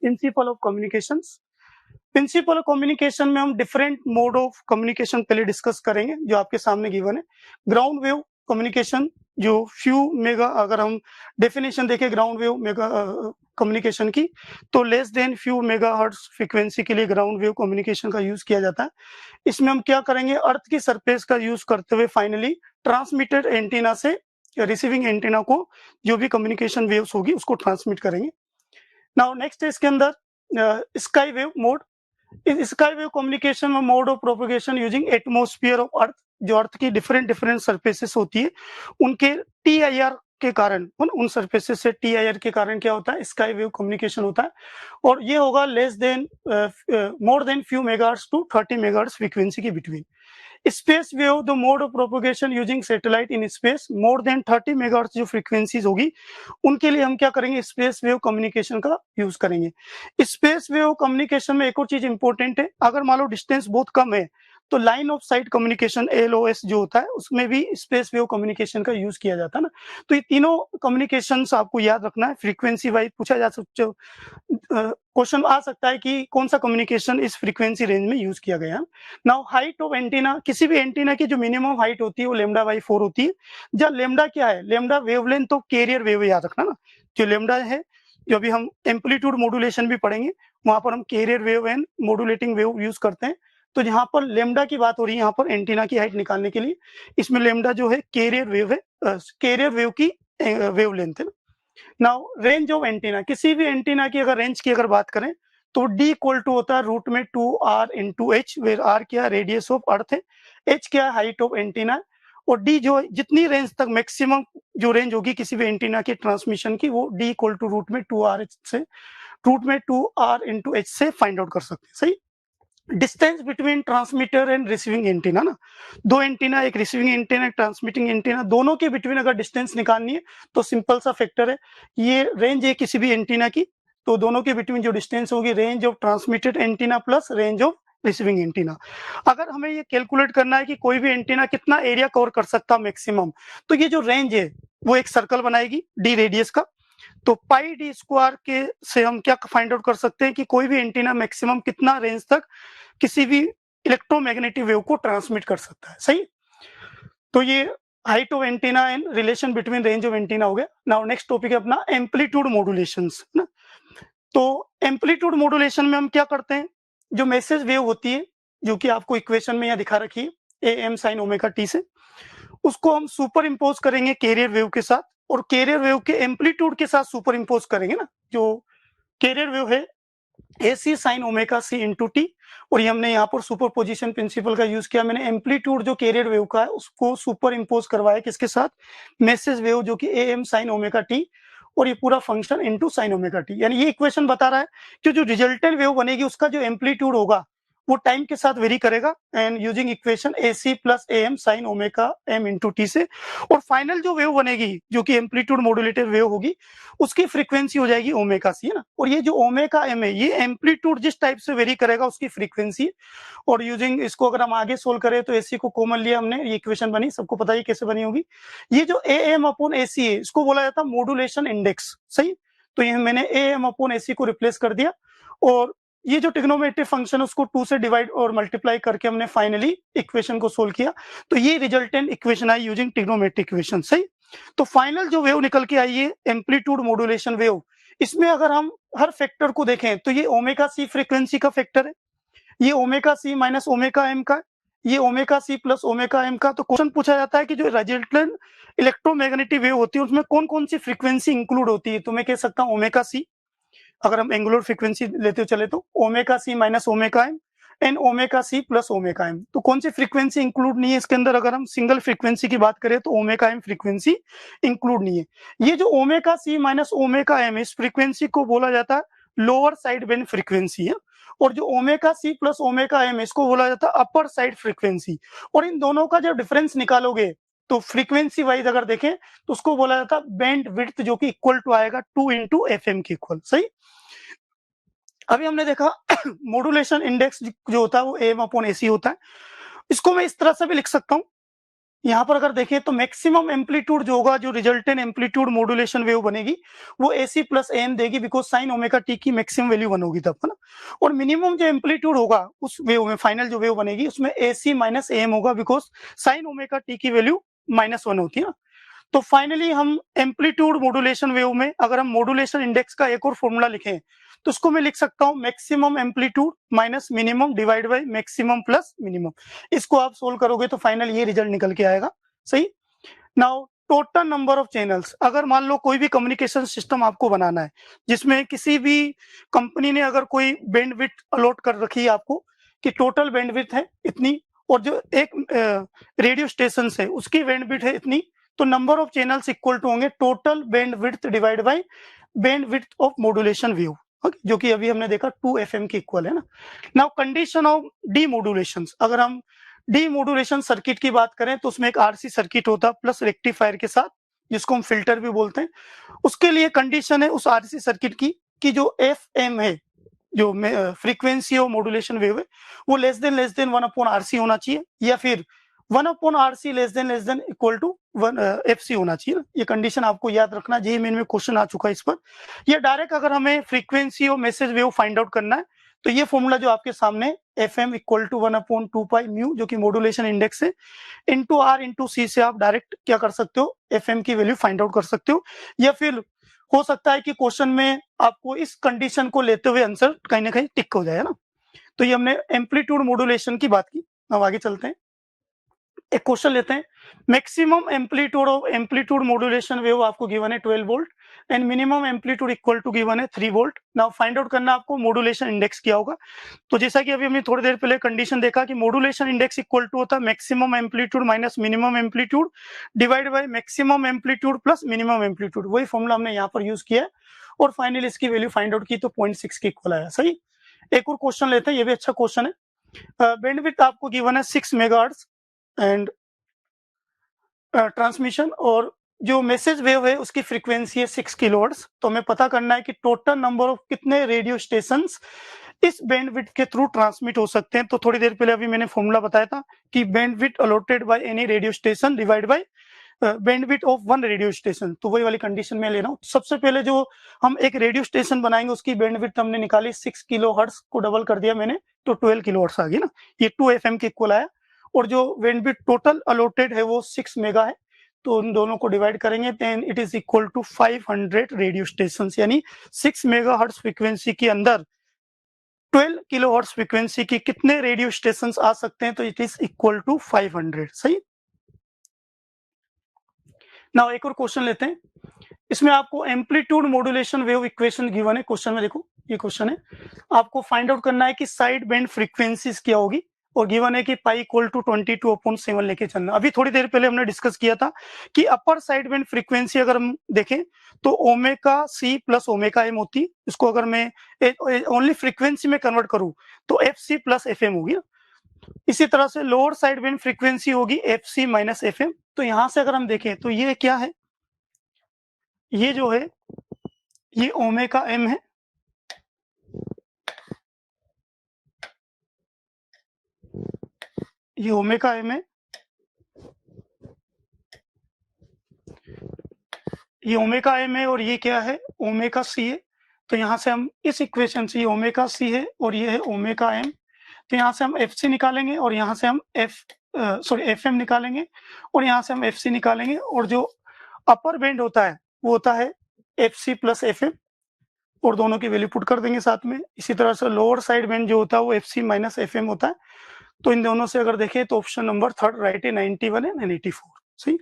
Principle of communications. Principle of communication में हम different mode of communication पहले discuss करेंगे जो आपके सामने गिवन है। ग्राउंड वेव कम्युनिकेशन जो फ्यू मेगा, अगर हम डेफिनेशन देखें ग्राउंड वेव मेगा कम्युनिकेशन की, तो less than few megahertz frequency के लिए ग्राउंड वेव कम्युनिकेशन का यूज किया जाता है। इसमें हम क्या करेंगे, अर्थ की सरफेस का यूज करते हुए फाइनली ट्रांसमिटेड एंटीना से रिसीविंग एंटीना को जो भी कम्युनिकेशन वेव्स होगी उसको ट्रांसमिट करेंगे। नाउ नेक्स्ट है इसके अंदर स्काई वेव मोड। इस स्काई वेव कम्युनिकेशन में mode of propagation using atmosphere of earth, जो अर्थ की डिफरेंट सरफेसेस होती है उनके TIR के कारण, उन सरफेसेस से TIR के कारण क्या होता है, स्काई वेव कम्युनिकेशन होता है। और ये होगा less than more than few megahertz to 30 megahertz frequency के बिटवीन। Space wave the mode of propagation using satellite in space, more than 30 megahertz जो फ्रीक्वेंसीज होगी उनके लिए हम क्या करेंगे, स्पेस वेव कम्युनिकेशन का यूज करेंगे। स्पेस वेव कम्युनिकेशन में एक और चीज इंपॉर्टेंट है, अगर मान लो डिस्टेंस बहुत कम है तो line of site communication LOS जो होता है उसमें भी स्पेस वेव कम्युनिकेशन का यूज किया जाता है ना। तो ये तीनों कम्युनिकेशन आपको याद रखना है, फ्रीक्वेंसी वाइज पूछा जा सकता, क्वेश्चन आ सकता है कि कौन सा कम्युनिकेशन इस फ्रीक्वेंसी रेंज में यूज किया गया है। नाउ हाइट ऑफ एंटीना, किसी भी एंटीना की जो मिनिमम हाइट होती है वो λ/4 होती है। जब लेमडा क्या है, lambda wavelength of carrier wave, याद रखना ना, जो लेमडा है, जो अभी हम एम्पलीट्यूड मॉड्यूलेशन भी पढ़ेंगे वहां पर हम carrier wave and modulating wave use करते हैं। तो जहां पर लेमडा की बात हो रही है यहाँ पर एंटीना की हाइट निकालने के लिए, इसमें लेमडा जो है कैरियर वेव है, कैरियर वेव की वेवलेंथ है। नाउ रेंज ऑफ एंटीना, किसी भी एंटीना की अगर रेंज की अगर बात करें तो D इक्वल टू होता है रूट में 2R into H, where R क्या रेडियस ऑफ अर्थ है, H क्या हाइट ऑफ एंटीना, और D जो जितनी रेंज तक मैक्सिमम जो रेंज होगी किसी भी एंटीना की ट्रांसमिशन की वो D इक्वल टू रूट में 2R इंटू एच से फाइंड आउट कर सकते हैं। सही। Distance between transmitter and receiving antenna ना, दो एंटीना, एक रिसीविंग एंटीना एक ट्रांसमिटिंग एंटीना, दोनों के बिटवीन अगर डिस्टेंस निकालनी है तो सिंपल सा फैक्टर है, ये रेंज है किसी भी एंटीना की, तो दोनों के बिटवीन जो डिस्टेंस होगी range of transmitted antenna plus range of receiving antenna. अगर हमें ये कैलकुलेट करना है कि कोई भी एंटीना कितना एरिया कवर कर सकता मैक्सिमम, तो ये जो रेंज है वो एक सर्कल बनाएगी D रेडियस का, तो पाई D स्क्वायर के से हम क्या फाइंड आउट कर सकते हैं कि कोई भी एंटीना मैक्सिमम कितना रेंज तक किसी भी इलेक्ट्रोमैग्नेटिक वेव को ट्रांसमिट कर सकता है। सही। तो ये height of antenna and relation between range of antenna हो गया। नाउ नेक्स्ट टॉपिक है अपना एम्पलीट्यूड मॉड्यूलेशंस ना। तो एम्पलीट्यूड मॉड्यूलेशन में हम क्या करते हैं, जो मैसेज वेव होती है जो कि आपको इक्वेशन में यहाँ दिखा रखी है AM sin ओमेगा t से, उसको हम सुपर इम्पोज करेंगे कैरियर वेव के साथ, और कैरियर वेव के एम्पलीट्यूड के साथ सुपर इम्पोज करेंगे ना। जो कैरियर वेव है AC sin omega c into T, और ये हमने यहाँ पर सुपर पोजिशन प्रिंसिपल का यूज किया, मैंने एम्पलीट्यूड जो कैरियर वेव का है उसको सुपर इम्पोज करवाया किसके साथ, मैसेज वेव जो कि AM sin ओमेगा टी, और ये पूरा function into sin omega T. यानी ये इक्वेशन बता रहा है कि जो रिजल्टेंट वेव बनेगी उसका जो एम्पलीट्यूड होगा वो टाइम के साथ वेरी करेगा, and using equation AC plus AM sin omega m into T से, और फाइनल जो वेव बनेगी जो कि एम्पलीट्यूड मॉड्यूलेटेड वेव होगी उसकी फ्रीक्वेंसी हो जाएगी ओमेगा c, है ना। और ये जो ओमेगा m है ये एम्पलीट्यूड जिस टाइप से वेरी करेगा उसकी फ्रीक्वेंसी, और यूजिंग इसको अगर हम आगे सोल्व करें तो AC को कॉमन लिया हमने, ये इक्वेशन बनी, सबको पता है कैसे बनी होगी। ये जो AM अपॉन AC है इसको बोला जाता है मॉड्यूलेशन इंडेक्स। सही। तो ये मैंने AM अपॉन AC को रिप्लेस कर दिया, और ये जो ट्रिग्नोमेट्रिक फंक्शन उसको 2 से डिवाइड और मल्टीप्लाई करके हमने फाइनली इक्वेशन को सोल्व किया, तो ये resultant equation I using trigonometric equation. सही। तो फाइनल जो वेव निकल के आई है एम्पलीट्यूड मॉड्यूलेशन वेव, इसमें अगर हम हर फैक्टर को देखें तो ये ओमेगा c फ्रीक्वेंसी का फैक्टर है, ये omega c minus omega m का, ये omega c plus omega m का। तो क्वेश्चन पूछा जाता है कि जो रिजल्टेंट इलेक्ट्रोमैग्नेटिक वेव होती है उसमें कौन कौन सी फ्रीक्वेंसी इंक्लूड होती है, तो मैं कह सकता हूँ ओमेगा c, अगर हम एंगुलर फ्रीक्वेंसी लेते चले तो omega c minus omega m and omega c plus omega m। तो कौन सी फ्रीक्वेंसी इंक्लूड नहीं है इसके अंदर, अगर हम सिंगल फ्रीक्वेंसी की बात करें तो ओमेगा m फ्रीक्वेंसी इंक्लूड नहीं है। ये जो omega c minus omega m इस फ्रीक्वेंसी को बोला जाता है लोअर साइड बैंड फ्रीक्वेंसी है, और जो omega c plus omega m इसको बोला जाता है अपर साइड फ्रीक्वेंसी। और इन दोनों का जब डिफरेंस निकालोगे तो फ्रीक्वेंसी वाइज अगर देखें तो उसको बोला जाता है बैंड विड्थ, जो कि इक्वल टू आएगा 2 इंटू FM के इक्वल। सही। अभी हमने देखा मॉड्यूलेशन इंडेक्स जो होता है वो AM अपॉन AC होता है, इसको मैं इस तरह से भी लिख सकता हूँ यहाँ पर अगर देखें तो मैक्सिमम एम्पलीट्यूड जो होगा, जो रिजल्टेंट एम्पलीट्यूड मॉड्यूलेशन वेव बनेगी वो AC प्लस AM देगी, बिकॉज साइन ओमेगा टी की मैक्सिमम वैल्यू 1 होगी तब, है ना। और मिनिमम जो एम्पलीट्यूड होगा उस वेव में, फाइनल जो वेव बनेगी उसमें AC माइनस AM होगा, बिकॉज साइन ओमेगा टी की वैल्यू -1 होती है ना। तो फाइनली हम एम्पलीट्यूड मॉड्यूलेशन वेव में अगर हम मॉड्यूलेशन इंडेक्स का एक और फॉर्मूला लिखें तो उसको मैं लिख सकता हूं maximum amplitude minus minimum divide by maximum plus minimum. इसको आप सोल्व करोगे तो फाइनल ये रिजल्ट निकल के आएगा। सही। Now total number of channels, अगर मान लो कोई भी कम्युनिकेशन सिस्टम आपको बनाना है जिसमें किसी भी कंपनी ने अगर कोई बैंडविड्थ अलॉट कर रखी है आपको कि टोटल बैंडविड्थ है इतनी, और जो एक रेडियो स्टेशन है उसकी बैंडविड्थ है इतनी, तो number of channels equal to होंगे total bandwidth divide by bandwidth of modulation wave, जो कि अभी हमने देखा 2 FM के इक्वल है ना। नाउ कंडीशन ऑफ डीमॉड्यूलेशन, अगर हम डीमॉड्यूलेशन सर्किट की बात करें तो उसमें एक RC सर्किट होता है प्लस रेक्टिफायर के साथ, जिसको हम फिल्टर भी बोलते हैं। उसके लिए कंडीशन है उस RC सर्किट की कि जो FM है, जो फ्रीक्वेंसी ऑफ मॉड्यूलेशन वेव है, वो लेस देन 1/RC होना चाहिए, या फिर 1/RC less than equal to 1 FC होना चाहिए। ये कंडीशन आपको याद रखना, जेईई मेन में क्वेश्चन आ चुका है इस पर। ये डायरेक्ट अगर हमें फ्रीक्वेंसी और मैसेज वेव फाइंड आउट करना है तो ये फॉर्मूला जो आपके सामने FM equal to 1/2 pi mu, जो कि मॉड्यूलेशन इंडेक्स है, इंटू R इंटू C से आप डायरेक्ट क्या कर सकते हो, FM की वैल्यू फाइंड आउट कर सकते हो। या फिर हो सकता है कि क्वेश्चन में आपको इस कंडीशन को लेते हुए आंसर कहीं ना कहीं टिक हो जाए ना। तो ये हमने एम्पलीट्यूड मॉड्यूलेशन की बात की। अब आगे चलते हैं, एक क्वेश्चन लेते हैं। Maximum amplitude of amplitude modulation wave आपको गिवन है 12 volt and minimum amplitude equal to given है 3 वोल्ट। नाउ फाइंड आउट करना आपको मॉड्यूलेशन इंडेक्स क्या होगा। तो जैसा कि अभी हमने थोड़ी देर पहले कंडीशन देखा कि मॉड्यूलेशन इंडेक्स इक्वल टू होता है maximum amplitude minus minimum amplitude divide by maximum amplitude plus minimum amplitude. वही फॉर्मूला हमने यहाँ पर यूज किया है और फाइनली इसकी वैल्यू फाइंड आउट की तो 0.6 के इक्वल आया। सही। एक और क्वेश्चन लेते हैं, ये भी अच्छा क्वेश्चन है। बैंडविड्थ आपको गिवन है 6 मेगाहर्ट्ज एंड ट्रांसमिशन, और जो मैसेज वेव है उसकी फ्रीक्वेंसी है 6 किलोहर्ट्ज। तो हमें पता करना है कि टोटल नंबर ऑफ कितने रेडियो स्टेशंस इस बैंडविड्थ के थ्रू ट्रांसमिट हो सकते हैं। तो थोड़ी देर पहले अभी मैंने फॉर्मूला बताया था कि bandwidth allotted by any radio station divide by bandwidth of one radio station. तो वही वाली कंडीशन में ले रहा हूँ। सबसे पहले जो हम एक रेडियो स्टेशन बनाएंगे उसकी बैंडविड्थ हमने निकाली 6 किलोहर्ट्ज को डबल कर दिया मैंने, तो 12 किलोहर्ट्ज आ गई ना। ये 2 FM के इक्वल आया, और जो बैंडविड्थ टोटल अलॉटेड है वो 6 मेगा है, तो उन दोनों को डिवाइड करेंगे then it is equal to 500 radio station, यानी 6 मेगाहर्ट्ज फ्रीक्वेंसी के अंदर 12 किलोहर्ट्ज फ्रीक्वेंसी के कितने रेडियो स्टेशन आ सकते हैं, तो इट इज इक्वल टू 500। सही। नाउ एक और क्वेश्चन लेते हैं। इसमें आपको amplitude modulation wave equation given है क्वेश्चन में। देखो ये क्वेश्चन है, आपको फाइंड आउट करना है कि साइड बैंड फ्रीक्वेंसीज क्या होगी, और गिवन है कि पाई इक्वल टू 22/7 लेके चलना। अभी थोड़ी देर पहले हमने डिस्कस किया था कि अपर साइड बैंड फ्रीक्वेंसी अगर हम देखें तो omega C plus omega M होती है। इसको अगर मैं ओनली फ्रीक्वेंसी में कन्वर्ट करूं तो FC प्लस FM होगी ना। इसी तरह से लोअर साइड बैंड फ्रीक्वेंसी होगी FC माइनस FM। तो यहां से अगर हम देखें तो ये क्या है, ये जो है ये ओमेगा M है, ये ओमेगा M है, ये ओमेगा M है, और ये क्या है, ओमेगा C है। तो यहाँ से हम इस इक्वेशन से, ये ओमेगा C है और ये है ओमेगा M, तो यहाँ से हम FC निकालेंगे और यहाँ से हम FM निकालेंगे और यहाँ से हम FC निकालेंगे, और जो अपर बैंड होता है वो होता है FC प्लस FM, और दोनों की वैल्यू पुट कर देंगे साथ में। इसी तरह से लोअर साइड बैंड जो होता है वो FC माइनस FM होता है। तो इन दोनों से अगर देखें तो ऑप्शन नंबर 3 राइट है, 91 है 94। सही।